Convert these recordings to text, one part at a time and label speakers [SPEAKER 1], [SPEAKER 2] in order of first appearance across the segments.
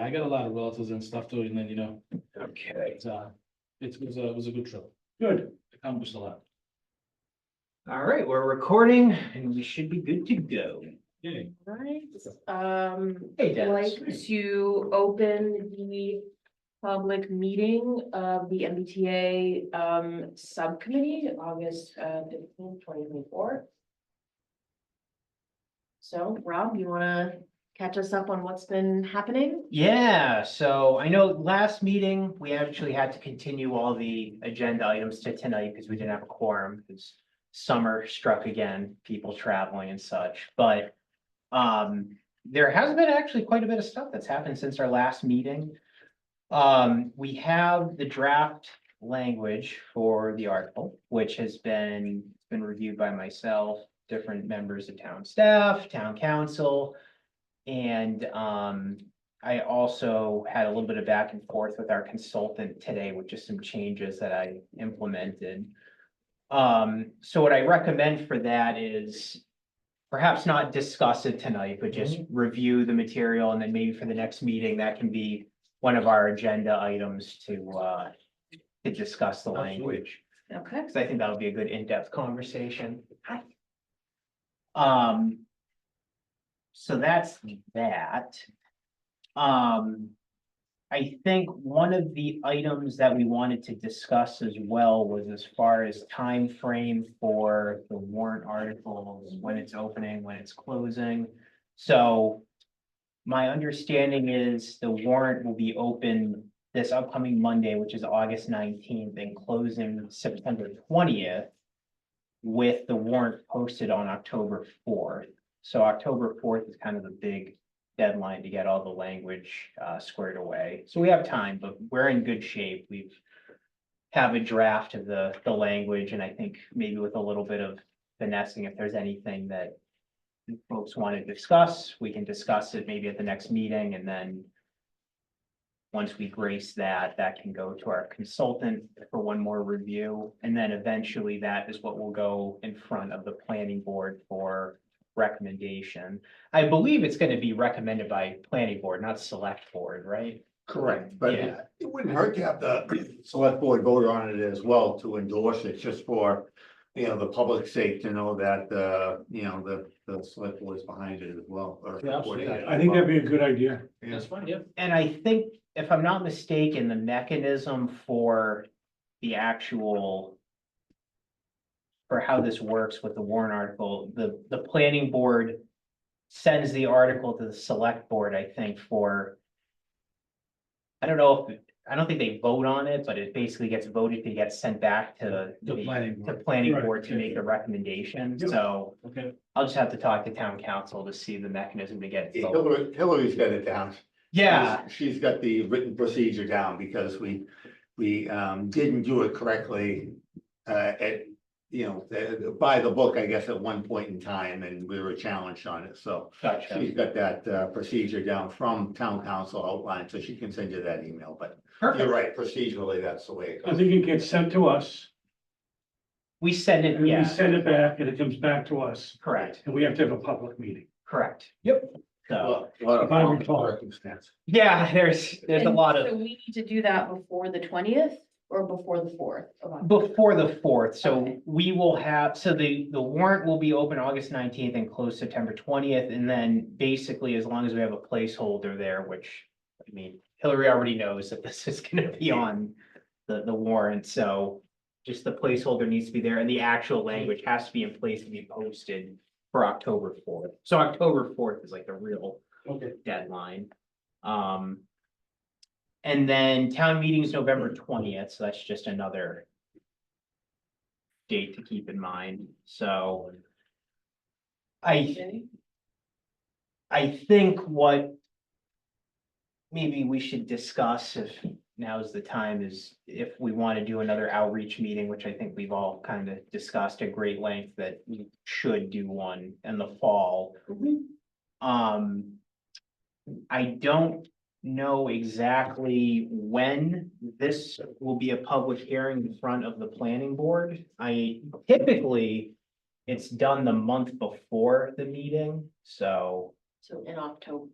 [SPEAKER 1] I got a lot of relatives and stuff too, and then,
[SPEAKER 2] Okay.
[SPEAKER 1] it was a good trip.
[SPEAKER 3] Good.
[SPEAKER 1] Accomplished a lot.
[SPEAKER 2] All right, we're recording and we should be good to go.
[SPEAKER 1] Yay.
[SPEAKER 4] Right,
[SPEAKER 2] Hey, Dennis.
[SPEAKER 4] like to open the public meeting of the MBTA subcommittee, August 15th, 2024. So Rob, you wanna catch us up on what's been happening?
[SPEAKER 2] Yeah, so I know last meeting, we actually had to continue all the agenda items to tonight because we didn't have a quorum because summer struck again, people traveling and such, but there has been actually quite a bit of stuff that's happened since our last meeting. We have the draft language for the article, which has been reviewed by myself, different members of town staff, town council. And I also had a little bit of back and forth with our consultant today with just some changes that I implemented. So what I recommend for that is perhaps not discuss it tonight, but just review the material, and then maybe for the next meeting, that can be one of our agenda items to discuss the language.
[SPEAKER 4] Okay.
[SPEAKER 2] Because I think that'll be a good in-depth conversation. So that's that. I think one of the items that we wanted to discuss as well was as far as time frame for the warrant articles, when it's opening, when it's closing. So my understanding is the warrant will be open this upcoming Monday, which is August 19th, and closing September 20th, with the warrant posted on October 4th. So October 4th is kind of the big deadline to get all the language squared away. So we have time, but we're in good shape. We've have a draft of the language, and I think maybe with a little bit of finessing, if there's anything that folks want to discuss, we can discuss it maybe at the next meeting, and then once we grace that, that can go to our consultant for one more review, and then eventually that is what will go in front of the planning board for recommendation. I believe it's going to be recommended by planning board, not select board, right?
[SPEAKER 5] Correct, but
[SPEAKER 2] Yeah.
[SPEAKER 5] it wouldn't hurt to have the select board vote on it as well to endorse it, just for, the public's sake to know that, the select board is behind it as well. Or
[SPEAKER 1] Yeah,
[SPEAKER 5] supporting
[SPEAKER 1] absolutely.
[SPEAKER 5] it as
[SPEAKER 3] I think
[SPEAKER 5] well.
[SPEAKER 3] that'd be a good idea.
[SPEAKER 1] That's fine, yeah.
[SPEAKER 2] And I think, if I'm not mistaken, the mechanism for the actual for how this works with the warrant article, the planning board sends the article to the select board, I think, for I don't think they vote on it, but it basically gets voted, it gets sent back to
[SPEAKER 1] The planning
[SPEAKER 2] the
[SPEAKER 1] board.
[SPEAKER 2] planning
[SPEAKER 3] Right.
[SPEAKER 2] board to make a recommendation.
[SPEAKER 3] Yep.
[SPEAKER 2] So
[SPEAKER 1] Okay.
[SPEAKER 2] I'll just have to talk to town council to see the mechanism to get.
[SPEAKER 5] Yeah, Hillary's got it down.
[SPEAKER 2] Yeah,
[SPEAKER 5] She's got the written procedure down because we didn't do it correctly. By the book, I guess, at one point in time, and we were challenged on it, so.
[SPEAKER 2] gotcha.
[SPEAKER 5] She's got that procedure down from town council outlined, so she can send you that email, but you're
[SPEAKER 2] Perfect.
[SPEAKER 5] right, procedurally, that's the way it
[SPEAKER 3] I
[SPEAKER 5] goes.
[SPEAKER 3] think it gets sent to us,
[SPEAKER 2] We send it,
[SPEAKER 3] and we
[SPEAKER 2] yeah,
[SPEAKER 3] send it back, and it comes back to us,
[SPEAKER 2] correct,
[SPEAKER 3] and we have to have a public meeting.
[SPEAKER 2] correct. Yep. So,
[SPEAKER 5] Lot
[SPEAKER 3] If I
[SPEAKER 5] of
[SPEAKER 3] recall.
[SPEAKER 5] circumstance.
[SPEAKER 2] yeah, there's a
[SPEAKER 4] And
[SPEAKER 2] lot
[SPEAKER 4] So
[SPEAKER 2] of,
[SPEAKER 4] we need to do that before the 20th or before the 4th of October?
[SPEAKER 2] before the 4th, so
[SPEAKER 4] Okay.
[SPEAKER 2] we will have, so the warrant will be open August 19th and close September 20th, and then basically, as long as we have a placeholder there, which, I mean, Hillary already knows that this is gonna be on the warrant, so just the placeholder needs to be there, and the actual language has to be in place to be posted for October 4th. So October 4th is like the real
[SPEAKER 3] Okay.
[SPEAKER 2] deadline. And then town meeting is November 20th, so that's just another date to keep in mind, so. I think what maybe we should discuss, if now's the time, is if we want to do another outreach meeting, which I think we've all kind of discussed at great length, that we should do one in the fall. I don't know exactly when this will be a public hearing in front of the planning board. Typically, it's done the month before the meeting, so
[SPEAKER 4] So in October,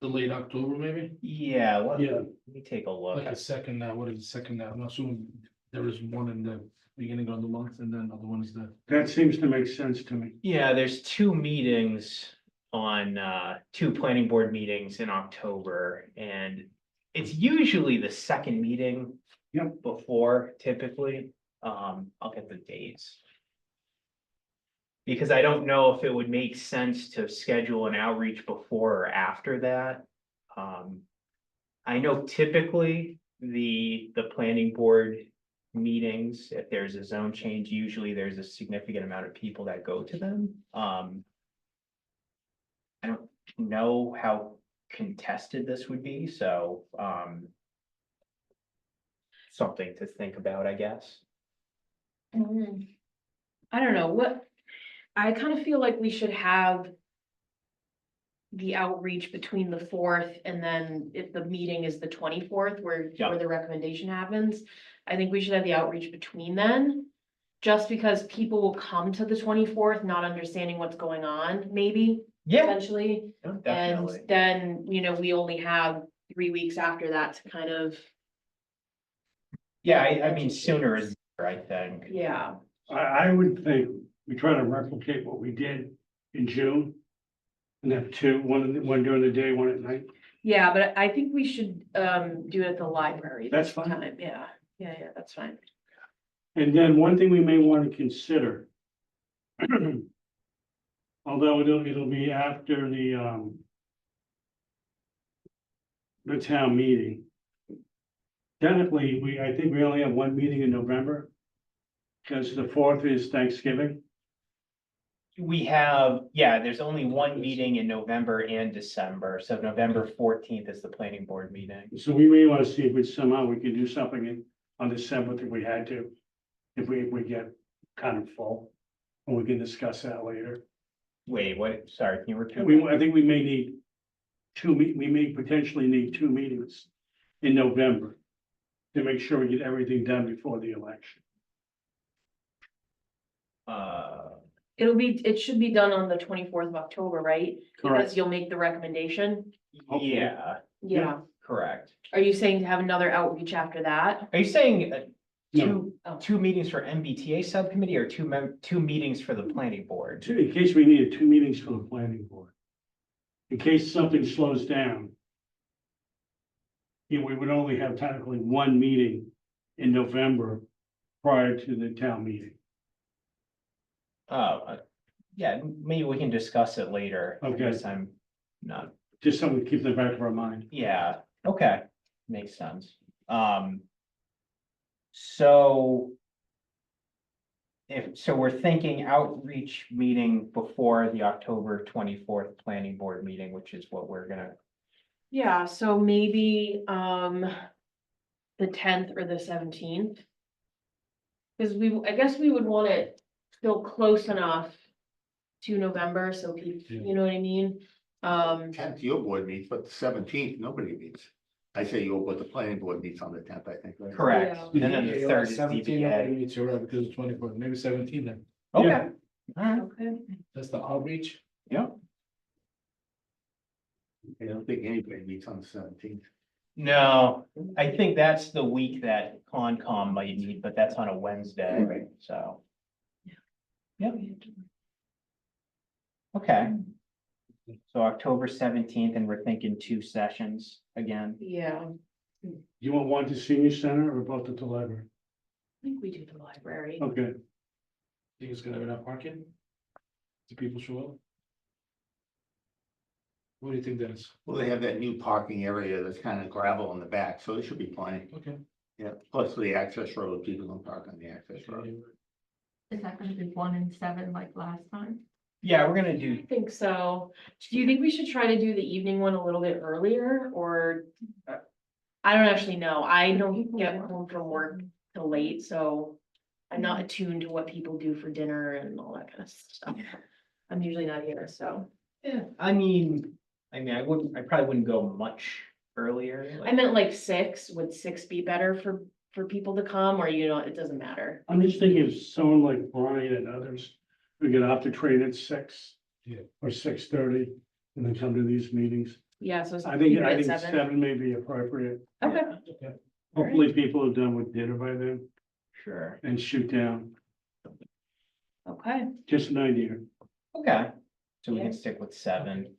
[SPEAKER 1] The late October, maybe?
[SPEAKER 2] Yeah,
[SPEAKER 3] Yeah.
[SPEAKER 2] let me take a look.
[SPEAKER 1] Like the second, what is the second, I'm assuming there is one in the beginning of the month and then other one is the.
[SPEAKER 3] That seems to make sense to me.
[SPEAKER 2] Yeah, there's two meetings on, two planning board meetings in October, and it's usually the second meeting.
[SPEAKER 3] Yep.
[SPEAKER 2] Before typically, I'll get the dates. Because I don't know if it would make sense to schedule an outreach before or after that. I know typically the planning board meetings, if there's a zone change, usually there's a significant amount of people that go to them. I don't know how contested this would be, so, something to think about, I guess.
[SPEAKER 4] I don't know, I kind of feel like we should have the outreach between the 4th and then if the meeting is the 24th, where
[SPEAKER 2] Yeah.
[SPEAKER 4] the recommendation happens. I think we should have the outreach between then, just because people will come to the 24th, not understanding what's going on, maybe,
[SPEAKER 2] Yeah,
[SPEAKER 4] potentially.
[SPEAKER 2] definitely.
[SPEAKER 4] And then, we only have 3 weeks after that to kind of,
[SPEAKER 2] Yeah, I mean, sooner is better, I think.
[SPEAKER 4] yeah.
[SPEAKER 3] I would think we try to replicate what we did in June. And have two, one during the day, one at night.
[SPEAKER 4] Yeah, but I think we should, do it at the library.
[SPEAKER 3] That's
[SPEAKER 4] this
[SPEAKER 3] fine.
[SPEAKER 4] time. Yeah, that's fine.
[SPEAKER 3] And then one thing we may want to consider. Although it'll be after the town meeting. Technically, I think we only have one meeting in November. Because the 4th is Thanksgiving.
[SPEAKER 2] We have, yeah, there's only one meeting in November and December, so November 14th is the planning board meeting.
[SPEAKER 3] So we may want to see if we somehow we can do something on December if we had to. If we get kind of full, and we can discuss that later.
[SPEAKER 2] Wait, what, sorry, can you repeat?
[SPEAKER 3] I think we may need we may potentially need 2 meetings in November. To make sure we get everything done before the election.
[SPEAKER 4] It should be done on the 24th of October, right? Because
[SPEAKER 3] Correct.
[SPEAKER 4] you'll make the recommendation.
[SPEAKER 3] Hopefully.
[SPEAKER 2] Yeah,
[SPEAKER 4] Yeah.
[SPEAKER 2] correct.
[SPEAKER 4] Are you saying to have another outreach after that?
[SPEAKER 2] Are you saying
[SPEAKER 3] No.
[SPEAKER 2] two meetings for MBTA subcommittee or two meetings for the planning board?
[SPEAKER 3] In case we needed 2 meetings for the planning board. In case something slows down. We would only have technically 1 meeting in November prior to the town meeting.
[SPEAKER 2] Yeah, maybe we can discuss it later. I
[SPEAKER 3] Okay.
[SPEAKER 2] guess I'm not,
[SPEAKER 3] Just something to keep in the back of our mind.
[SPEAKER 2] yeah, okay, makes sense. So so we're thinking outreach meeting before the October 24th planning board meeting, which is what we're gonna,
[SPEAKER 4] Yeah, so maybe, the 10th or the 17th. Cause I guess we would want it still close enough to November, so people,
[SPEAKER 1] Yeah.
[SPEAKER 4] you know what I mean?
[SPEAKER 5] 10th, your board meets, but the 17th, nobody meets. I say the planning board meets on the 10th, I think, right?
[SPEAKER 2] correct,
[SPEAKER 4] Yeah.
[SPEAKER 2] and then the third is
[SPEAKER 1] 17,
[SPEAKER 2] DBA.
[SPEAKER 1] It's right because it's 24th, maybe 17 then.
[SPEAKER 2] Okay,
[SPEAKER 3] Yeah.
[SPEAKER 2] alright,
[SPEAKER 4] Okay.
[SPEAKER 1] That's the outreach.
[SPEAKER 2] yeah.
[SPEAKER 5] I don't think anybody meets on the 17th.
[SPEAKER 2] No, I think that's the week that Concom might meet, but that's on a Wednesday,
[SPEAKER 5] Right.
[SPEAKER 2] so. Yep, okay. So October 17th, and we're thinking 2 sessions again.
[SPEAKER 4] Yeah,
[SPEAKER 3] You want one to senior center or both at the library?
[SPEAKER 4] I think we do the library.
[SPEAKER 3] Okay,
[SPEAKER 1] Think it's gonna have enough parking? Do people show up? What do you think, Dennis?
[SPEAKER 5] Well, they have that new parking area that's kind of gravel in the back, so there should be plenty.
[SPEAKER 1] Okay.
[SPEAKER 5] Yeah, plus the access road, people don't park on the access road.
[SPEAKER 6] Is that gonna be 1 and 7 like last time?
[SPEAKER 2] Yeah, we're gonna
[SPEAKER 4] I
[SPEAKER 2] do,
[SPEAKER 4] think so. Do you think we should try to do the evening one a little bit earlier, or? I don't actually know. I don't get home from work till late, so I'm not attuned to what people do for dinner and all that kind of stuff. I'm usually not here, so.
[SPEAKER 2] yeah, I probably wouldn't go much earlier.
[SPEAKER 4] I meant like 6. Would 6 be better for people to come, or it doesn't matter?
[SPEAKER 3] I'm just thinking of someone like Brian and others who get off the train at 6.
[SPEAKER 1] Yeah.
[SPEAKER 3] Or 6:30 and then come to these meetings.
[SPEAKER 4] Yeah, so.
[SPEAKER 3] I think,
[SPEAKER 4] keep it
[SPEAKER 3] I
[SPEAKER 4] at
[SPEAKER 3] think 7 may be appropriate.
[SPEAKER 4] Okay,
[SPEAKER 1] Okay.
[SPEAKER 3] Hopefully people are done with dinner by then
[SPEAKER 2] Sure.
[SPEAKER 3] and shoot down.
[SPEAKER 4] okay.
[SPEAKER 3] Just an idea.
[SPEAKER 2] Okay, so we
[SPEAKER 4] Yeah.
[SPEAKER 2] can stick with 7.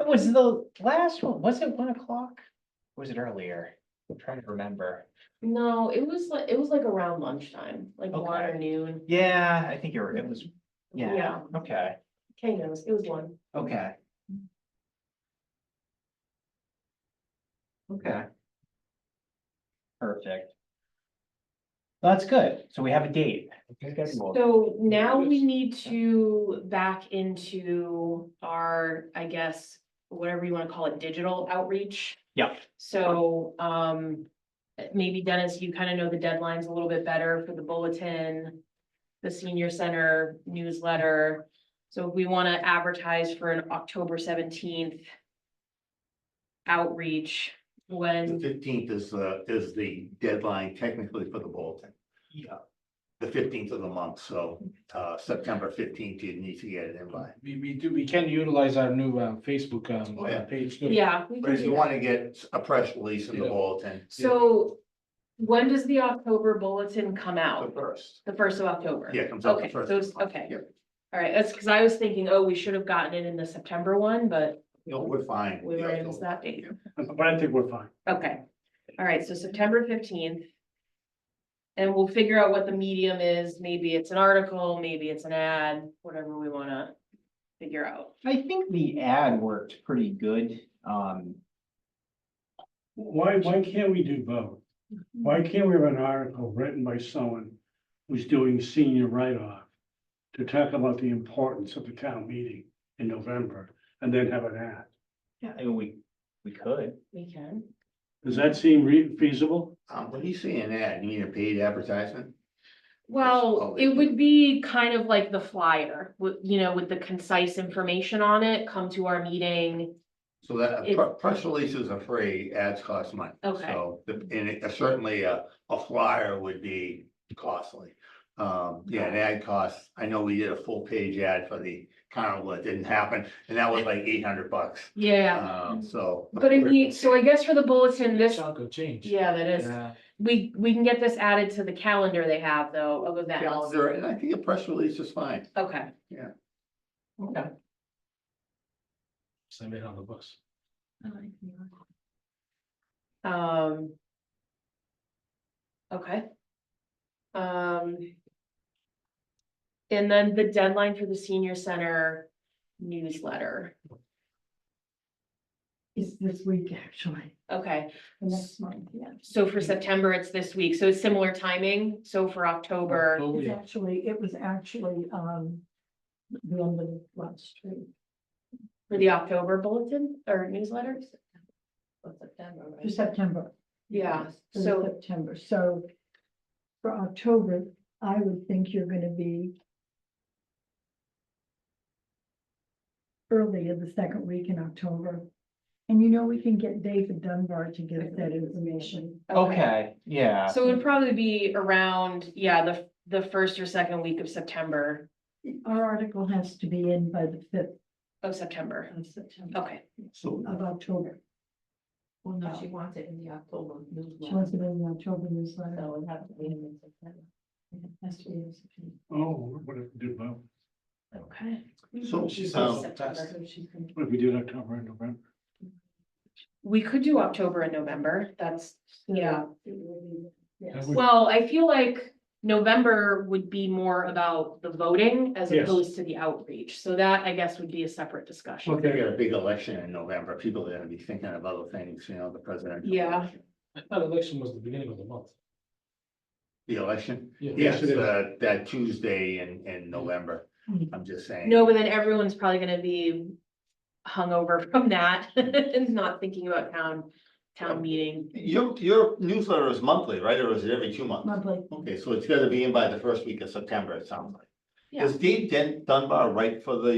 [SPEAKER 2] Was the last one, was it 1 o'clock? Or was it earlier? I'm trying to remember.
[SPEAKER 4] No, it was like around lunchtime, like 1 or
[SPEAKER 2] Okay.
[SPEAKER 4] noon.
[SPEAKER 2] Yeah, I think it was, yeah,
[SPEAKER 4] Yeah.
[SPEAKER 2] okay,
[SPEAKER 4] Kay knows, it was 1.
[SPEAKER 2] okay. Okay. Perfect. That's good. So we have a date. Scheduled.
[SPEAKER 4] So now we need to back into our, I guess, whatever you wanna call it, digital outreach.
[SPEAKER 2] Yeah.
[SPEAKER 4] So, maybe Dennis, you kind of know the deadlines a little bit better for the bulletin, the senior center newsletter. So if we want to advertise for an October 17th outreach,
[SPEAKER 5] The
[SPEAKER 4] when,
[SPEAKER 5] 15th is the deadline technically for the bulletin.
[SPEAKER 2] Yeah.
[SPEAKER 5] The 15th of the month, so, September 15th, you need to get it in by.
[SPEAKER 1] We can utilize our new Facebook
[SPEAKER 5] Oh, yeah.
[SPEAKER 1] page too.
[SPEAKER 4] yeah. we
[SPEAKER 5] But
[SPEAKER 4] can
[SPEAKER 5] if
[SPEAKER 4] do
[SPEAKER 5] you
[SPEAKER 4] that.
[SPEAKER 5] want to get a press release in the
[SPEAKER 1] Yeah.
[SPEAKER 5] bulletin,
[SPEAKER 4] So when does the October bulletin come
[SPEAKER 5] the
[SPEAKER 4] out?
[SPEAKER 5] first.
[SPEAKER 4] The 1st of October?
[SPEAKER 5] Yeah, it comes out the
[SPEAKER 4] Okay,
[SPEAKER 5] first.
[SPEAKER 4] so
[SPEAKER 5] of the month.
[SPEAKER 4] okay.
[SPEAKER 5] Yep.
[SPEAKER 4] All right, that's because I was thinking, oh, we should have gotten it in the September one, but
[SPEAKER 5] No, we're fine.
[SPEAKER 4] we
[SPEAKER 5] Yeah,
[SPEAKER 4] were in
[SPEAKER 5] so-
[SPEAKER 4] that date.
[SPEAKER 3] But I think we're fine.
[SPEAKER 4] Okay, all right, so September 15th. And we'll figure out what the medium is, maybe it's an article, maybe it's an ad, whatever we wanna figure out.
[SPEAKER 2] I think the ad worked pretty good.
[SPEAKER 3] Why can't we do both? Why can't we have an article written by someone who's doing senior write-off to talk about the importance of the town meeting in November and then have an ad?
[SPEAKER 2] Yeah, I mean, we could.
[SPEAKER 4] We can.
[SPEAKER 3] Does that seem feasible?
[SPEAKER 5] When you say an ad, you mean a paid advertisement?
[SPEAKER 4] Well, it would be kind of like the flyer, with, with the concise information on it, come to our meeting.
[SPEAKER 5] So that,
[SPEAKER 4] It-
[SPEAKER 5] press releases are free, ads cost money.
[SPEAKER 4] Okay.
[SPEAKER 5] So, certainly a flyer would be costly. Yeah, an ad costs, I know we did a full page ad for the carnival, it didn't happen, and that was like $800.
[SPEAKER 4] Yeah,
[SPEAKER 5] So.
[SPEAKER 4] but so I guess for the bulletin, this,
[SPEAKER 1] Chunk of change.
[SPEAKER 4] yeah, that is,
[SPEAKER 1] Yeah.
[SPEAKER 4] we can get this added to the calendar they have though of events.
[SPEAKER 5] Calendar, and I think a press release is fine.
[SPEAKER 4] Okay,
[SPEAKER 2] Okay.
[SPEAKER 1] Send it on the bus.
[SPEAKER 4] Okay. And then the deadline for the senior center newsletter,
[SPEAKER 6] Is this week, actually,
[SPEAKER 4] okay,
[SPEAKER 6] the next month, yeah.
[SPEAKER 4] so for September, it's this week, so it's similar timing, so for October.
[SPEAKER 1] Oh,
[SPEAKER 6] It's
[SPEAKER 1] yeah.
[SPEAKER 6] actually, it was actually, the end of last week.
[SPEAKER 4] For the October bulletin or newsletters?
[SPEAKER 6] For September.
[SPEAKER 4] Yeah,
[SPEAKER 6] For
[SPEAKER 4] so,
[SPEAKER 6] September, so for October, I would think you're gonna be early in the second week in October. And we can get David Dunbar to give us that information.
[SPEAKER 2] Okay, yeah.
[SPEAKER 4] so it would probably be around, yeah, the first or second week of September,
[SPEAKER 6] Our article has to be in by the 5th
[SPEAKER 4] of September,
[SPEAKER 6] of September,
[SPEAKER 4] okay,
[SPEAKER 5] So,
[SPEAKER 6] of October.
[SPEAKER 7] Well, no, she wants it in the October
[SPEAKER 6] She
[SPEAKER 7] newsletter.
[SPEAKER 6] wants it in the October newsletter.
[SPEAKER 7] So it has to be in September.
[SPEAKER 6] It has to be in September.
[SPEAKER 3] Oh, what if we do both?
[SPEAKER 4] okay.
[SPEAKER 5] so,
[SPEAKER 1] She says
[SPEAKER 5] um,
[SPEAKER 1] September.
[SPEAKER 6] So she's gonna-
[SPEAKER 3] What if we do October and November?
[SPEAKER 4] We could do October and November, that's, yeah.
[SPEAKER 6] Yes.
[SPEAKER 1] would-
[SPEAKER 4] Well, I feel like November would be more about the voting as
[SPEAKER 3] Yes.
[SPEAKER 4] opposed to the outreach, so that I guess would be a separate discussion.
[SPEAKER 5] we got a big election in November, people are gonna be thinking of other things, the presidential.
[SPEAKER 4] Yeah.
[SPEAKER 5] election.
[SPEAKER 1] I thought election was the beginning of the month.
[SPEAKER 5] The election?
[SPEAKER 1] Yeah.
[SPEAKER 5] Yes,
[SPEAKER 3] it is.
[SPEAKER 5] that Tuesday in November,
[SPEAKER 6] Mhm.
[SPEAKER 5] I'm just saying.
[SPEAKER 4] No, but then everyone's probably gonna be hungover from that and not thinking about town meeting.
[SPEAKER 5] Your newsletter is monthly, right, or is it every 2 months?
[SPEAKER 6] Monthly.
[SPEAKER 5] Okay, so it's gotta be in by the first week of September, it sounds like.
[SPEAKER 4] Yeah.
[SPEAKER 5] Does Dave Dunbar write for the,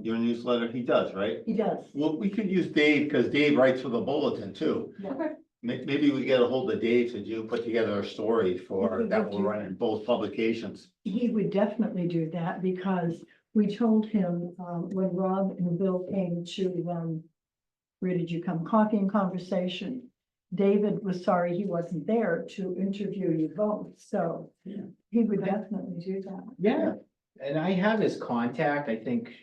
[SPEAKER 5] your newsletter? He does, right?
[SPEAKER 6] He does.
[SPEAKER 5] Well, we could use Dave, because Dave writes for the bulletin too.
[SPEAKER 4] Okay.
[SPEAKER 5] Maybe we get a hold of Dave to put together a story for, that will run in both publications.
[SPEAKER 6] He would definitely do that because we told him, when Rob and Bill came to, Where did you come? Coffee and conversation. David was sorry he wasn't there to interview you both, so
[SPEAKER 2] Yeah.
[SPEAKER 6] he would definitely do that.
[SPEAKER 2] Yeah, and I have his contact, I think.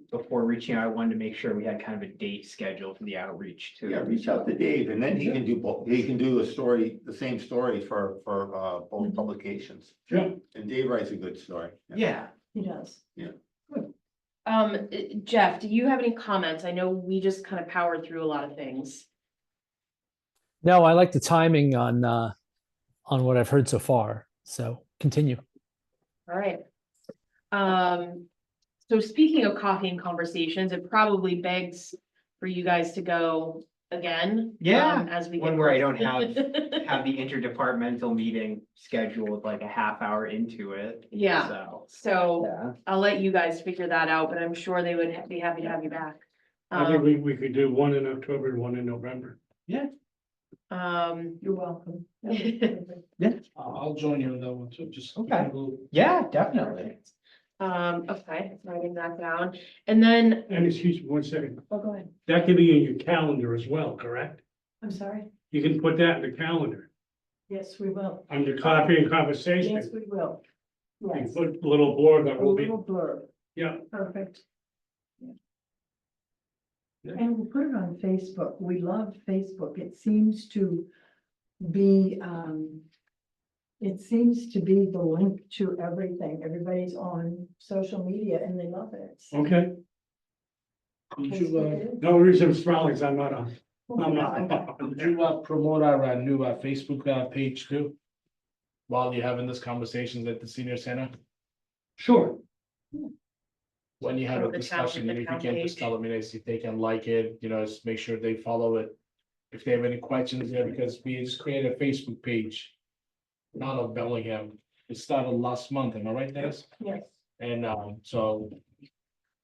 [SPEAKER 2] Before reaching out, I wanted to make sure we had kind of a date scheduled for the outreach too.
[SPEAKER 5] Yeah, reach out to Dave and then he can do both, he can do a story, the same story for both publications.
[SPEAKER 3] Yeah.
[SPEAKER 5] And Dave writes a good story.
[SPEAKER 2] Yeah,
[SPEAKER 6] He does.
[SPEAKER 4] Jeff, do you have any comments? I know we just kind of powered through a lot of things.
[SPEAKER 8] No, I like the timing on what I've heard so far. So continue.
[SPEAKER 4] All right. So speaking of coffee and conversations, it probably begs for you guys to go again.
[SPEAKER 2] Yeah,
[SPEAKER 4] As we.
[SPEAKER 2] one
[SPEAKER 4] get
[SPEAKER 2] where I
[SPEAKER 4] closer.
[SPEAKER 2] don't have the interdepartmental meeting scheduled like a half hour into it.
[SPEAKER 4] Yeah,
[SPEAKER 2] So,
[SPEAKER 4] so I'll let you guys figure that out, but I'm sure they would be happy to have you back.
[SPEAKER 3] I think we could do one in October and one in November.
[SPEAKER 6] You're welcome.
[SPEAKER 1] I'll join you on that one too, just.
[SPEAKER 2] Okay. yeah, definitely.
[SPEAKER 4] Okay, writing that down, and then,
[SPEAKER 3] And excuse me, one second,
[SPEAKER 4] oh, go ahead.
[SPEAKER 3] that can be in your calendar as well, correct?
[SPEAKER 6] I'm sorry.
[SPEAKER 3] You can put that in the calendar,
[SPEAKER 6] Yes, we will.
[SPEAKER 3] under coffee and
[SPEAKER 6] Yes,
[SPEAKER 3] conversation.
[SPEAKER 6] we will.
[SPEAKER 3] You
[SPEAKER 6] Yes,
[SPEAKER 3] put a little blurb that
[SPEAKER 6] a
[SPEAKER 3] will be,
[SPEAKER 6] little blurb.
[SPEAKER 3] yeah,
[SPEAKER 6] Perfect.
[SPEAKER 1] Yeah.
[SPEAKER 6] And we'll put it on Facebook. We love Facebook. It seems to be, it seems to be the link to everything. Everybody's on social media and they love it.
[SPEAKER 3] okay.
[SPEAKER 1] Could
[SPEAKER 6] Facebook
[SPEAKER 1] you,
[SPEAKER 6] it is.
[SPEAKER 3] No reason for smiling, 'cause I'm not on.
[SPEAKER 1] could you promote our new Facebook page too? While you're having this conversations at the senior center,
[SPEAKER 3] Sure,
[SPEAKER 1] when you have
[SPEAKER 4] Oh,
[SPEAKER 1] a
[SPEAKER 4] the town-
[SPEAKER 1] discussion,
[SPEAKER 4] the
[SPEAKER 1] if you
[SPEAKER 4] town
[SPEAKER 1] can just
[SPEAKER 4] page.
[SPEAKER 1] tell them, if they can like it, just make sure they follow it. If they have any questions there, because we just created a Facebook page. Not of Bellingham, it started last month, am I right, Dennis?
[SPEAKER 6] Yes.
[SPEAKER 1] And so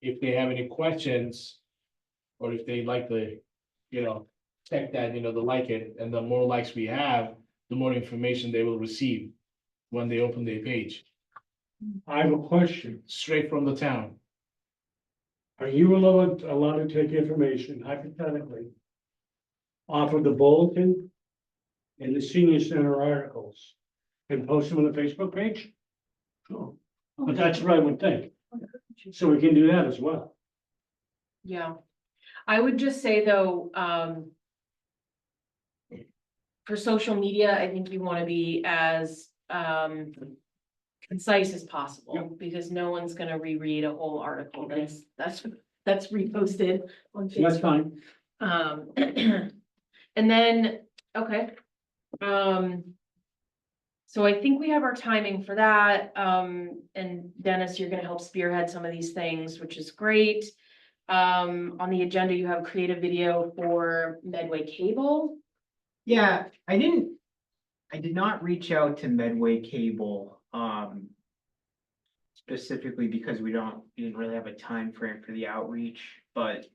[SPEAKER 1] if they have any questions, or if they like the, check that, they like it, and the more likes we have, the more information they will receive when they open their page,
[SPEAKER 3] I have a question.
[SPEAKER 1] straight from the town.
[SPEAKER 3] Are you allowed to take information hypothetically off of the bulletin and the senior center articles and post them on the Facebook page? Sure. But that's what I would think. So we can do that as well.
[SPEAKER 4] Yeah, I would just say though, for social media, I think you want to be as, concise as possible, because no one's gonna reread a whole article that's reposted on
[SPEAKER 3] So that's
[SPEAKER 4] Facebook.
[SPEAKER 3] fine.
[SPEAKER 4] And then, okay. So I think we have our timing for that, and Dennis, you're gonna help spearhead some of these things, which is great. On the agenda, you have creative video for Medway Cable.
[SPEAKER 2] Yeah, I did not reach out to Medway Cable, specifically because we didn't really have a time frame for the outreach, but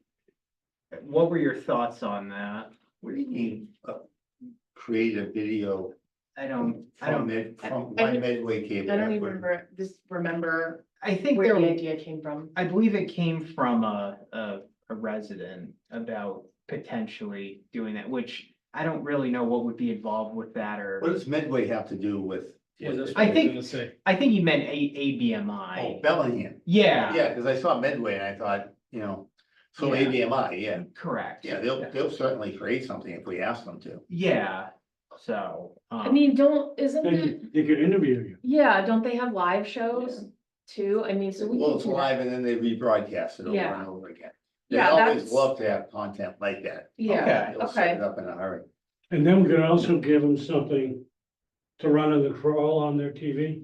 [SPEAKER 2] what were your thoughts on that?
[SPEAKER 5] What do you mean, create a video
[SPEAKER 2] From
[SPEAKER 5] why Medway Cable?
[SPEAKER 4] I don't even remember
[SPEAKER 2] I think
[SPEAKER 4] where the
[SPEAKER 2] there,
[SPEAKER 4] idea came from.
[SPEAKER 2] I believe it came from a resident about potentially doing that, which I don't really know what would be involved with that,
[SPEAKER 5] What
[SPEAKER 2] or,
[SPEAKER 5] does Medway have to do with?
[SPEAKER 1] Yeah, that's
[SPEAKER 2] I
[SPEAKER 1] what
[SPEAKER 2] think-
[SPEAKER 1] gonna say.
[SPEAKER 2] I think he meant
[SPEAKER 5] Oh,
[SPEAKER 2] ABMI.
[SPEAKER 5] Bellingham,
[SPEAKER 2] Yeah,
[SPEAKER 5] yeah, because I saw Medway and I thought, so
[SPEAKER 2] Yeah.
[SPEAKER 5] ABMI, yeah,
[SPEAKER 2] correct.
[SPEAKER 5] yeah, they'll certainly create something if we ask them to.
[SPEAKER 2] Yeah, so.
[SPEAKER 4] I mean, isn't
[SPEAKER 3] They
[SPEAKER 4] it,
[SPEAKER 3] could, they could interview you.
[SPEAKER 4] yeah, don't they have live shows too? I mean, so we.
[SPEAKER 5] Well,
[SPEAKER 4] can
[SPEAKER 5] it's
[SPEAKER 4] do that.
[SPEAKER 5] live and then they rebroadcast it over
[SPEAKER 4] Yeah.
[SPEAKER 5] and over again. They
[SPEAKER 4] Yeah,
[SPEAKER 5] always
[SPEAKER 4] that's,
[SPEAKER 5] love to have content like that.
[SPEAKER 4] yeah,
[SPEAKER 5] They'll set
[SPEAKER 4] okay,
[SPEAKER 5] it up in a hurry.
[SPEAKER 3] And then we could also give them something to run on the crawl on their TV.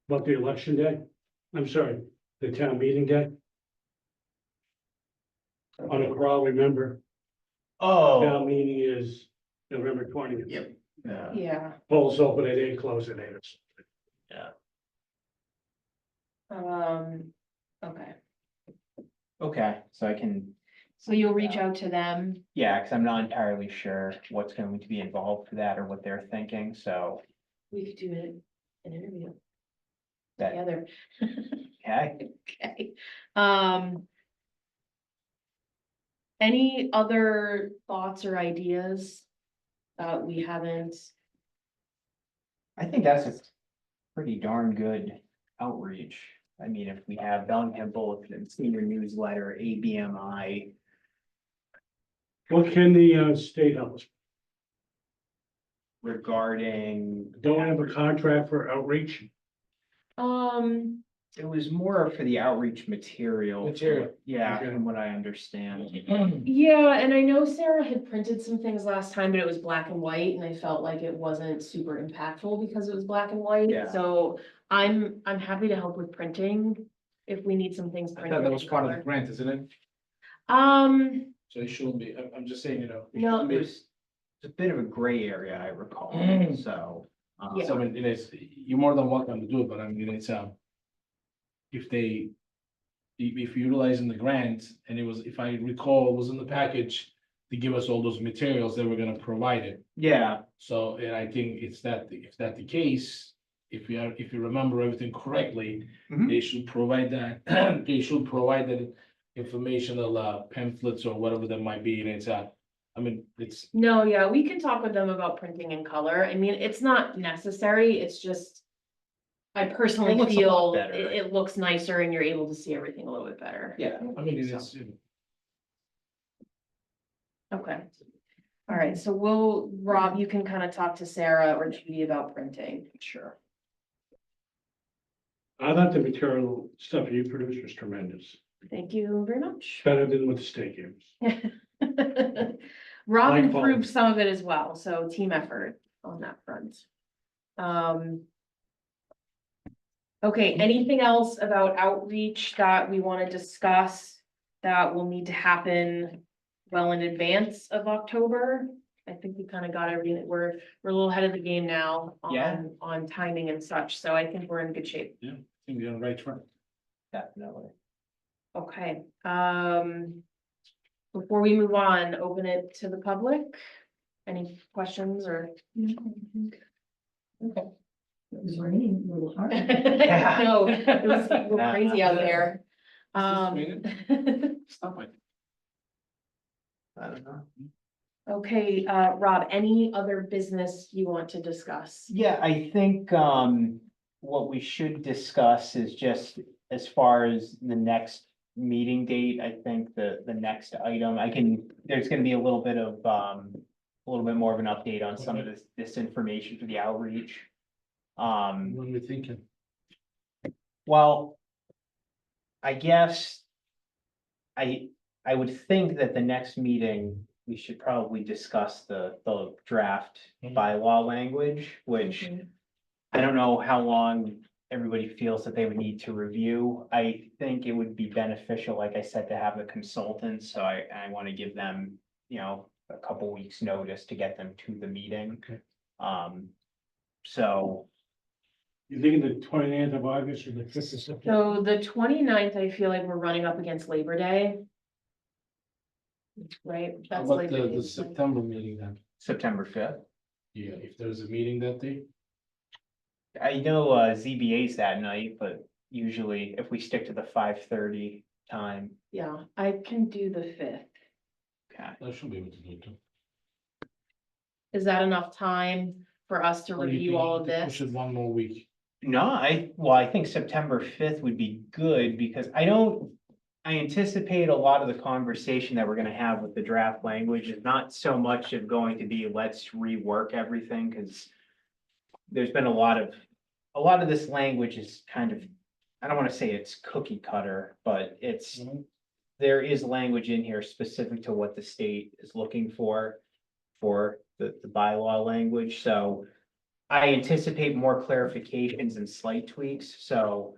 [SPEAKER 3] About the election day, I'm sorry, the town meeting day. On a crawl, remember,
[SPEAKER 2] Oh,
[SPEAKER 3] town meeting is November 20th.
[SPEAKER 5] Yep.
[SPEAKER 2] yeah,
[SPEAKER 4] yeah.
[SPEAKER 3] Polls open at 8, close at 8.
[SPEAKER 4] Okay,
[SPEAKER 2] okay, so I can,
[SPEAKER 4] so you'll reach out to them.
[SPEAKER 2] yeah, because I'm not entirely sure what's going to be involved for that or what they're thinking, so.
[SPEAKER 4] We could do an interview
[SPEAKER 2] That,
[SPEAKER 4] together.
[SPEAKER 2] okay,
[SPEAKER 4] Okay. Any other thoughts or ideas that we haven't?
[SPEAKER 2] I think that's a pretty darn good outreach. I mean, if we have Bellingham Bulletin, Senior Newsletter, ABMI,
[SPEAKER 3] What can the state help us?
[SPEAKER 2] regarding.
[SPEAKER 3] Don't have a contract for outreach?
[SPEAKER 2] It was more for the outreach material.
[SPEAKER 1] Material.
[SPEAKER 2] Yeah,
[SPEAKER 3] Okay.
[SPEAKER 2] from what I understand.
[SPEAKER 4] Yeah, and I know Sarah had printed some things last time, but it was black and white, and I felt like it wasn't super impactful because it was black and white.
[SPEAKER 2] Yeah.
[SPEAKER 4] So I'm happy to help with printing if we need some things
[SPEAKER 1] I
[SPEAKER 4] printed.
[SPEAKER 1] thought that was
[SPEAKER 4] in
[SPEAKER 1] part of the
[SPEAKER 4] color.
[SPEAKER 1] grant, isn't it? So it shouldn't be, I'm just saying, you know. it
[SPEAKER 4] No,
[SPEAKER 1] shouldn't be-
[SPEAKER 2] There's a bit of a gray area, I recall, so.
[SPEAKER 4] Yeah.
[SPEAKER 1] So I mean, it is, you're more than welcome to do it, but I mean, it's, if they, if you're utilizing the grant, and it was, if I recall, it was in the package to give us all those materials, they were gonna provide it.
[SPEAKER 2] Yeah,
[SPEAKER 1] So, and I think it's that, if that the case, if you remember everything correctly,
[SPEAKER 2] Mhm.
[SPEAKER 1] they should provide that, they should provide that informational pamphlets or whatever that might be, and it's, I mean, it's,
[SPEAKER 4] no, yeah, we can talk with them about printing in color. I mean, it's not necessary, it's just. I personally
[SPEAKER 2] It looks a lot
[SPEAKER 4] feel
[SPEAKER 2] better.
[SPEAKER 4] it looks nicer and you're able to see everything a little bit better.
[SPEAKER 2] yeah.
[SPEAKER 1] I mean, it's,
[SPEAKER 4] Okay. All right, so Rob, you can kind of talk to Sarah or Judy about printing.
[SPEAKER 2] Sure.
[SPEAKER 3] I thought the material stuff you produced was tremendous,
[SPEAKER 4] Thank you very much.
[SPEAKER 3] better than what the state gives.
[SPEAKER 4] Rob
[SPEAKER 3] Like
[SPEAKER 4] improved
[SPEAKER 3] both.
[SPEAKER 4] some of it as well, so team effort on that front. Okay, anything else about outreach that we want to discuss that will need to happen well in advance of October? I think we kind of got everything, we're a little ahead of the game now
[SPEAKER 2] Yeah.
[SPEAKER 4] on timing and such, so I think we're in good shape.
[SPEAKER 1] I think you're on the right track.
[SPEAKER 2] Definitely.
[SPEAKER 4] Okay, before we move on, open it to the public. Any questions or? Okay.
[SPEAKER 6] It was raining a little hard.
[SPEAKER 4] No, it was a little crazy out there.
[SPEAKER 1] Stop it.
[SPEAKER 2] I don't know.
[SPEAKER 4] Okay, Rob, any other business you want to discuss?
[SPEAKER 2] Yeah, I think, what we should discuss is just as far as the next meeting date, I think the next item, there's gonna be a little bit of, a little bit more of an update on some of this information for the outreach.
[SPEAKER 1] What are we thinking?
[SPEAKER 2] Well, I guess I would think that the next meeting, we should probably discuss the draft
[SPEAKER 1] Mhm.
[SPEAKER 2] bylaw language, which I don't know how long everybody feels that they would need to review. I think it would be beneficial, like I said, to have the consultants, so I want to give them, a couple weeks' notice to get them to the meeting.
[SPEAKER 1] Okay.
[SPEAKER 2] So,
[SPEAKER 3] You thinking the 29th of August or the 5th of September?
[SPEAKER 4] So the 29th, I feel like we're running up against Labor Day. Right?
[SPEAKER 1] How
[SPEAKER 4] That's
[SPEAKER 1] about
[SPEAKER 4] Labor Day,
[SPEAKER 1] the
[SPEAKER 4] so-
[SPEAKER 1] September meeting then?
[SPEAKER 2] September 5th.
[SPEAKER 1] Yeah, if there's a meeting that day,
[SPEAKER 2] I know ZBA's that night, but usually if we stick to the 5:30 time.
[SPEAKER 4] Yeah, I can do the 5th.
[SPEAKER 2] Okay.
[SPEAKER 1] I should be able to do it too.
[SPEAKER 4] Is that enough time for us to
[SPEAKER 1] Or you
[SPEAKER 4] review
[SPEAKER 1] think
[SPEAKER 4] all
[SPEAKER 1] you
[SPEAKER 4] of
[SPEAKER 1] need to
[SPEAKER 4] this?
[SPEAKER 1] Push it one more week.
[SPEAKER 2] No, I think September 5th would be good because I anticipate a lot of the conversation that we're gonna have with the draft language is not so much of going to be, let's rework everything, because there's been a lot of this language is kind of, I don't wanna say it's cookie cutter, but there is language in here specific to what the state is looking for the bylaw language, so I anticipate more clarifications and slight tweaks, so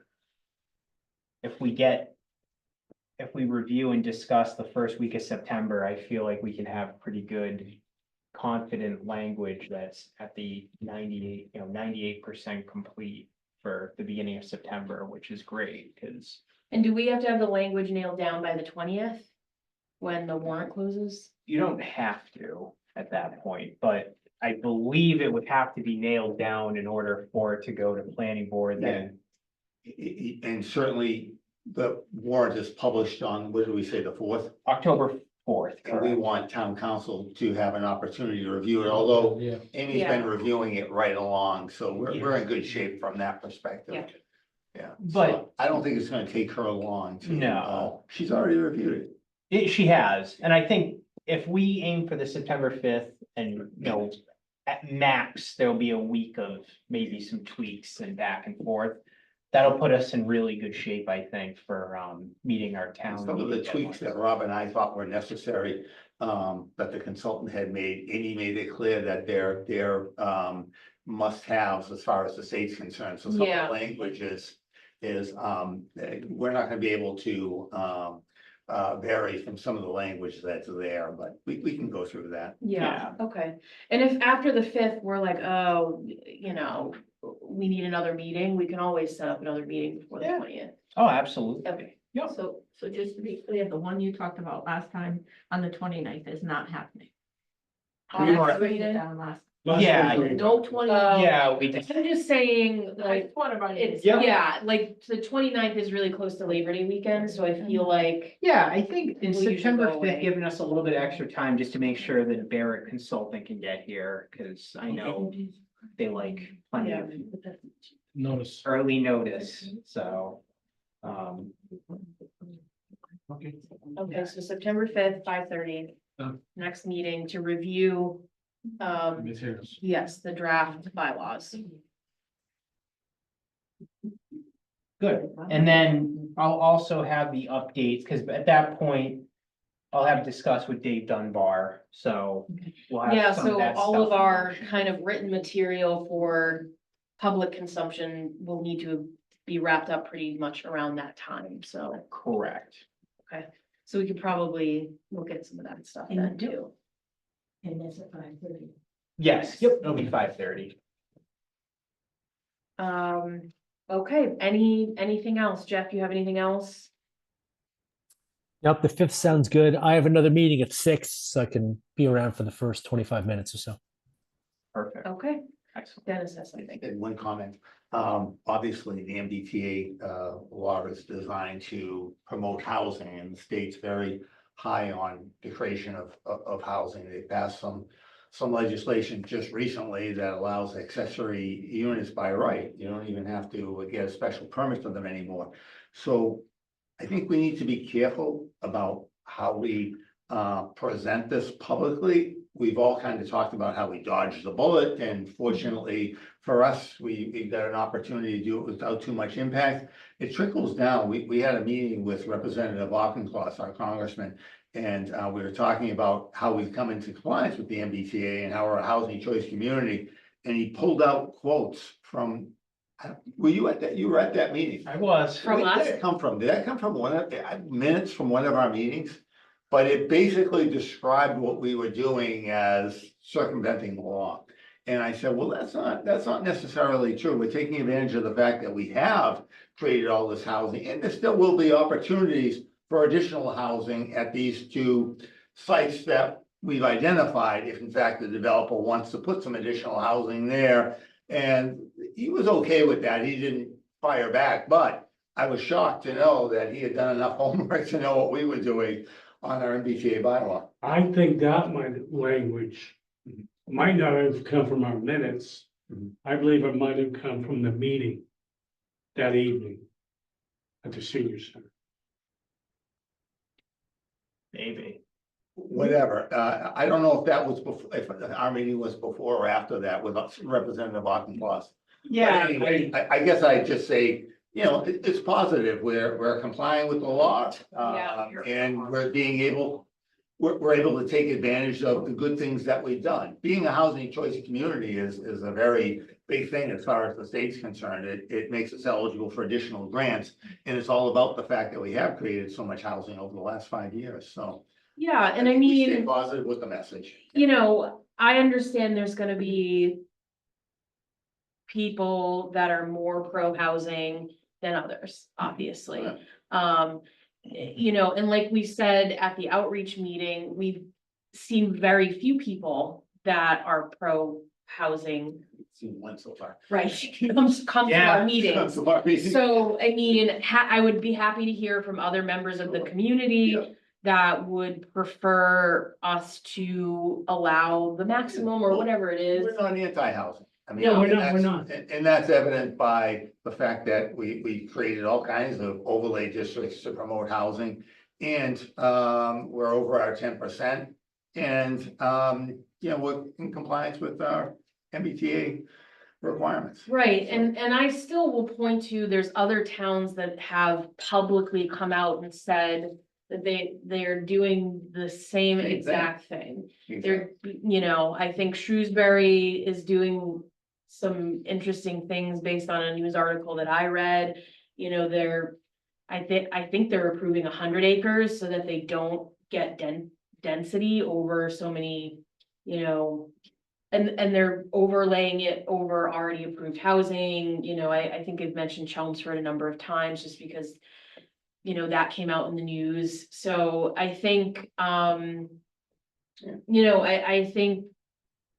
[SPEAKER 2] if we review and discuss the first week of September, I feel like we can have pretty good confident language that's at the 98% complete for the beginning of September, which is great, because
[SPEAKER 4] And do we have to have the language nailed down by the 20th? When the warrant closes?
[SPEAKER 2] you don't have to at that point, but I believe it would have to be nailed down in order for it to go to planning board then.
[SPEAKER 5] And certainly the warrant is published on, what do we say, the 4th?
[SPEAKER 2] October 4th,
[SPEAKER 5] And we
[SPEAKER 2] correct?
[SPEAKER 5] want town council to have an opportunity to review it, although
[SPEAKER 1] Yeah,
[SPEAKER 5] Amy's been reviewing it right along, so we're in good shape from that perspective.
[SPEAKER 4] Yeah.
[SPEAKER 5] Yeah,
[SPEAKER 2] But-
[SPEAKER 5] so I don't think it's gonna take her long to.
[SPEAKER 2] No.
[SPEAKER 5] She's already reviewed it.
[SPEAKER 2] She has, and I think if we aim for the September 5th and, you know, at max, there'll be a week of maybe some tweaks and back and forth. That'll put us in really good shape, I think, for meeting our town.
[SPEAKER 5] Some of the
[SPEAKER 2] meeting
[SPEAKER 5] tweaks that
[SPEAKER 2] deadlines.
[SPEAKER 5] Rob and I thought were necessary, that the consultant had made, Amy made it clear that they're must-haves as far as the state's concerned, so some of
[SPEAKER 4] Yeah.
[SPEAKER 5] the language is, we're not gonna be able to, vary from some of the language that's there, but we can go through that.
[SPEAKER 4] Yeah, okay. And if after the 5th, we're like, oh, you know, we need another meeting, we can always set up another meeting before the
[SPEAKER 2] Yeah.
[SPEAKER 4] 20th.
[SPEAKER 2] Oh, absolutely.
[SPEAKER 4] Okay,
[SPEAKER 7] So just to be clear, the one you talked about last time on the 29th is not happening.
[SPEAKER 2] We were-
[SPEAKER 7] I wrote it down last.
[SPEAKER 2] Yeah,
[SPEAKER 7] No 20.
[SPEAKER 2] Yeah, we did.
[SPEAKER 4] I'm just saying,
[SPEAKER 7] I
[SPEAKER 4] like,
[SPEAKER 7] just want to run
[SPEAKER 4] it's,
[SPEAKER 7] it.
[SPEAKER 4] yeah, like, the 29th is really close to Labor Day weekend, so I feel like,
[SPEAKER 2] Yeah, I think in
[SPEAKER 4] We'll usually
[SPEAKER 2] September
[SPEAKER 4] go away.
[SPEAKER 2] 5th, giving us a little bit extra time just to make sure that Barrett Consulting can get here, because I know they like plenty of
[SPEAKER 1] notice.
[SPEAKER 2] early notice, so.
[SPEAKER 1] Okay.
[SPEAKER 4] okay, so September 5th, 5:30.
[SPEAKER 1] Done.
[SPEAKER 4] Next meeting to review,
[SPEAKER 1] Materials.
[SPEAKER 4] yes, the draft bylaws.
[SPEAKER 2] Good, and then I'll also have the updates, because at that point, I'll have discussed with Dave Dunbar, so. we'll have
[SPEAKER 4] Yeah,
[SPEAKER 2] some of
[SPEAKER 4] so
[SPEAKER 2] that
[SPEAKER 4] all of
[SPEAKER 2] stuff.
[SPEAKER 4] our kind of written material for public consumption will need to be wrapped up pretty much around that time, so.
[SPEAKER 2] Correct.
[SPEAKER 4] So we could probably look at some of that stuff
[SPEAKER 6] And
[SPEAKER 4] then
[SPEAKER 6] do-
[SPEAKER 4] too.
[SPEAKER 6] And that's at 5:30.
[SPEAKER 2] Yes, yep, it'll be 5:30.
[SPEAKER 4] Okay, anything else? Jeff, you have anything else?
[SPEAKER 8] Yep, the 5th sounds good. I have another meeting at 6, so I can be around for the first 25 minutes or so.
[SPEAKER 2] Perfect,
[SPEAKER 4] Okay,
[SPEAKER 2] excellent.
[SPEAKER 4] Dennis has something.
[SPEAKER 5] And one comment, obviously, the MBTA, law is designed to promote housing, and the state's very high on the creation of housing. They passed some legislation just recently that allows accessory units by right. You don't even have to get a special permit for them anymore. So I think we need to be careful about how we, present this publicly. We've all kind of talked about how we dodged the bullet, and fortunately for us, we got an opportunity to do it without too much impact. It trickles down. We had a meeting with Representative Auchincloss, our congressman, and we were talking about how we've come into compliance with the MBTA and how we're a housing choice community. And he pulled out quotes from, were you at that? You were at that meeting?
[SPEAKER 2] I was.
[SPEAKER 4] From
[SPEAKER 5] Where did
[SPEAKER 4] us?
[SPEAKER 5] that come from? Did that come from one of, minutes from one of our meetings? But it basically described what we were doing as circumventing the law. And I said, well, that's not necessarily true. We're taking advantage of the fact that we have created all this housing, and there still will be opportunities for additional housing at these two sites that we've identified, if in fact the developer wants to put some additional housing there. And he was okay with that. He didn't fire back, but I was shocked to know that he had done enough homework to know what we were doing on our MBTA bylaw.
[SPEAKER 3] I think that language might not have come from our minutes.
[SPEAKER 5] Mhm.
[SPEAKER 3] I believe it might have come from the meeting that evening at the senior center.
[SPEAKER 2] Maybe.
[SPEAKER 5] Whatever, I don't know if that was before, if our meeting was before or after that with Representative Auchincloss.
[SPEAKER 2] Yeah,
[SPEAKER 5] But anyway, I guess I'd just say, you know, it's positive, we're complying with the law.
[SPEAKER 4] Yeah.
[SPEAKER 5] And we're able to take advantage of the good things that we've done. Being a housing choice community is a very big thing as far as the state's concerned. It makes us eligible for additional grants. And it's all about the fact that we have created so much housing over the last 5 years, so.
[SPEAKER 4] Yeah, and I
[SPEAKER 5] think we stay
[SPEAKER 4] mean,
[SPEAKER 5] positive with the message.
[SPEAKER 4] you know, I understand there's gonna be people that are more pro-housing than others, obviously. You know, and like we said at the outreach meeting, we've seen very few people that are pro-housing,
[SPEAKER 5] Seen one so far.
[SPEAKER 4] right? Come to
[SPEAKER 2] Yeah.
[SPEAKER 4] our meetings.
[SPEAKER 5] So,
[SPEAKER 4] So, I mean, I would be happy to hear from other members of the community
[SPEAKER 5] Yeah.
[SPEAKER 4] that would prefer us to allow the maximum or whatever it is.
[SPEAKER 5] We're not anti-housing. I mean,
[SPEAKER 3] No, we're
[SPEAKER 5] and
[SPEAKER 3] not, we're
[SPEAKER 5] that's-
[SPEAKER 3] not.
[SPEAKER 5] And that's evident by the fact that we created all kinds of overlay districts to promote housing. And, we're over our 10%. And, we're in compliance with our MBTA requirements.
[SPEAKER 4] Right, and I still will point to, there's other towns that have publicly come out and said that they're doing the same
[SPEAKER 5] Same thing.
[SPEAKER 4] exact thing. They're, I think Shrewsbury is doing some interesting things based on a news article that I read. I think they're approving 100 acres so that they don't get density over so many, and they're overlaying it over already approved housing. I think I've mentioned Chelmsford a number of times just because, that came out in the news. So I think, I think,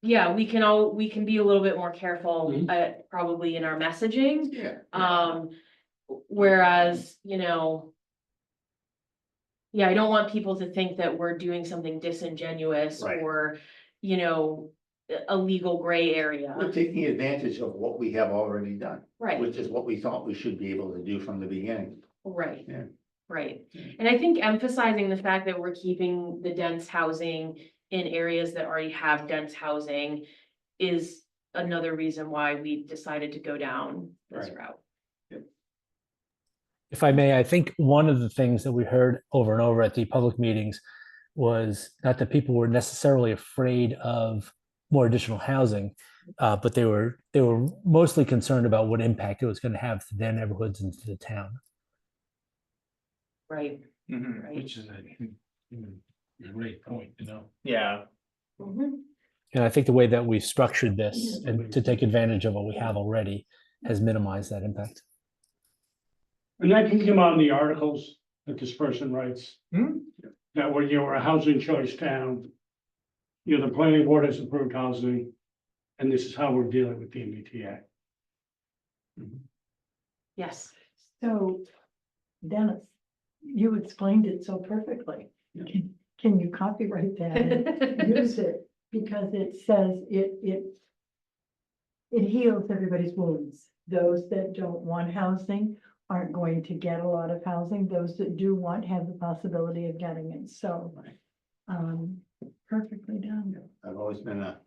[SPEAKER 4] yeah, we can be a little bit more careful, probably in our messaging.
[SPEAKER 5] Yeah.
[SPEAKER 4] Whereas, I don't want people to think that we're doing something disingenuous
[SPEAKER 5] Right.
[SPEAKER 4] or, a legal gray area.
[SPEAKER 5] We're taking advantage of what we have already done,
[SPEAKER 4] Right,
[SPEAKER 5] which is what we thought we should be able to do from the beginning.
[SPEAKER 4] right,
[SPEAKER 5] Yeah.
[SPEAKER 4] right.
[SPEAKER 5] Yeah.
[SPEAKER 4] And I think emphasizing the fact that we're keeping the dense housing in areas that already have dense housing is another reason why we decided to go down this
[SPEAKER 5] Right.
[SPEAKER 4] route.
[SPEAKER 8] If I may, I think one of the things that we heard over and over at the public meetings was not that people were necessarily afraid of more additional housing, but they were mostly concerned about what impact it was going to have to their neighborhoods and to the town.
[SPEAKER 4] Right, right.
[SPEAKER 1] Which is a great point,
[SPEAKER 2] Yeah,
[SPEAKER 4] Mhm.
[SPEAKER 8] And I think the way that we've structured this and to take advantage of what we have already has minimized that impact.
[SPEAKER 3] And that can come out in the articles that this person writes.
[SPEAKER 2] Hmm.
[SPEAKER 3] That when you're a housing choice town, the planning board has approved housing, and this is how we're dealing with the MBTA.
[SPEAKER 4] Yes.
[SPEAKER 6] So, Dennis, you explained it so perfectly.
[SPEAKER 3] Yeah.
[SPEAKER 6] Can you copyright that and use it? Because it says it heals everybody's wounds. Those that don't want housing aren't going to get a lot of housing. Those that do want have the possibility of getting it. So, perfectly done.
[SPEAKER 5] I've always been a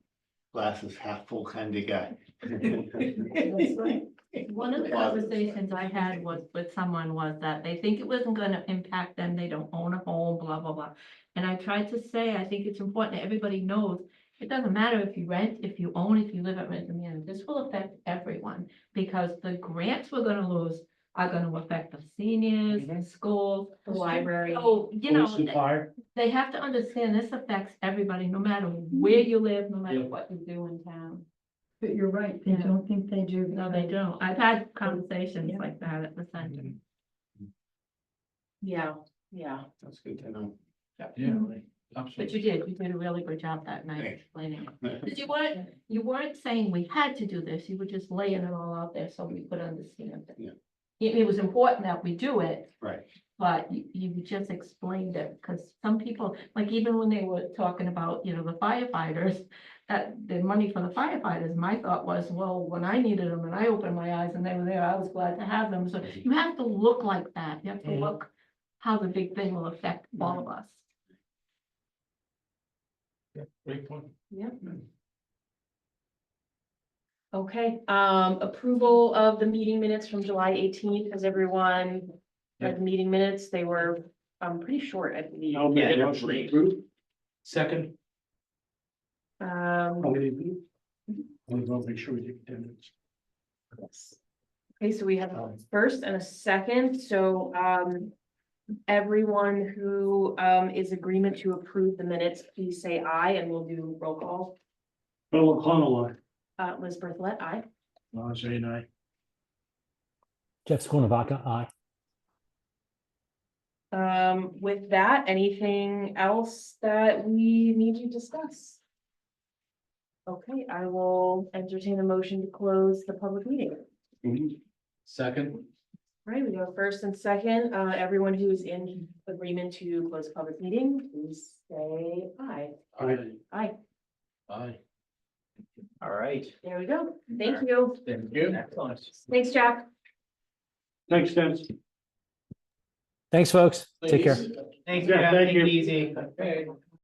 [SPEAKER 5] glasses half full kind of guy.
[SPEAKER 6] That's right.
[SPEAKER 7] One of the conversations I had with someone was that they think it wasn't gonna impact them, they don't own a home, blah, blah, blah. And I tried to say, I think it's important that everybody knows, it doesn't matter if you rent, if you own, if you live at Rentham Manor, this will affect everyone. Because the grants we're gonna lose are gonna affect the seniors, the schools.
[SPEAKER 4] The library.
[SPEAKER 7] So,
[SPEAKER 3] Police and fire.
[SPEAKER 7] they have to understand this affects everybody, no matter where you live, no matter what you do in town.
[SPEAKER 6] But you're right, they
[SPEAKER 7] Yeah.
[SPEAKER 6] don't think they do.
[SPEAKER 7] No, they don't. I've had conversations
[SPEAKER 6] Yeah.
[SPEAKER 7] like that at the center.
[SPEAKER 4] Yeah, yeah.
[SPEAKER 5] That's good to know.
[SPEAKER 1] Yeah,
[SPEAKER 7] But
[SPEAKER 1] absolutely.
[SPEAKER 7] you did a really good job that night
[SPEAKER 5] Thanks.
[SPEAKER 7] explaining it. Because you weren't saying we had to do this, you were just laying it all out there so we could understand it.
[SPEAKER 5] Yeah.
[SPEAKER 7] It was important that we do it,
[SPEAKER 5] Right.
[SPEAKER 7] but you just explained it, because some people, like even when they were talking about, the firefighters, that the money for the firefighters, my thought was, well, when I needed them and I opened my eyes and they were there, I was glad to have them. So you have to look like that. You have to
[SPEAKER 1] Mhm.
[SPEAKER 7] look how the big thing will affect all of us.
[SPEAKER 1] Great point.
[SPEAKER 4] Okay, approval of the meeting minutes from July 18th. Has everyone read the meeting minutes? They were, pretty short, I believe.
[SPEAKER 3] I'll make a
[SPEAKER 2] Yeah,
[SPEAKER 3] motion to
[SPEAKER 2] great.
[SPEAKER 3] approve.
[SPEAKER 1] Second,
[SPEAKER 3] How
[SPEAKER 4] Um,
[SPEAKER 3] many of you? I'm gonna make sure we take attendance.
[SPEAKER 4] yes. Okay, so we have a first and a second, so, everyone who, is agreement to approve the minutes, please say aye, and we'll do roll call.
[SPEAKER 3] Bill O'Connell,
[SPEAKER 4] Liz Bertholet, aye.
[SPEAKER 3] Jay and I.
[SPEAKER 8] Jeff Skornavaca, aye.
[SPEAKER 4] With that, anything else that we need to discuss? Okay, I will entertain a motion to close the public meeting.
[SPEAKER 1] second,
[SPEAKER 4] right, we go first and second. Everyone who's in agreement to close the public meeting, please say aye.
[SPEAKER 1] Aye.
[SPEAKER 4] Aye.
[SPEAKER 1] Aye.
[SPEAKER 2] All right.
[SPEAKER 4] There we go. Thank you.
[SPEAKER 1] Thank you.
[SPEAKER 2] Excellent.
[SPEAKER 4] Thanks, Jack.
[SPEAKER 3] Thanks, Dennis.
[SPEAKER 8] Thanks, folks. Take care.
[SPEAKER 1] Ladies.
[SPEAKER 2] Thanks,
[SPEAKER 3] Yeah,
[SPEAKER 2] Jeff.
[SPEAKER 3] thank
[SPEAKER 2] Take
[SPEAKER 3] you.
[SPEAKER 2] it easy.
[SPEAKER 1] Okay.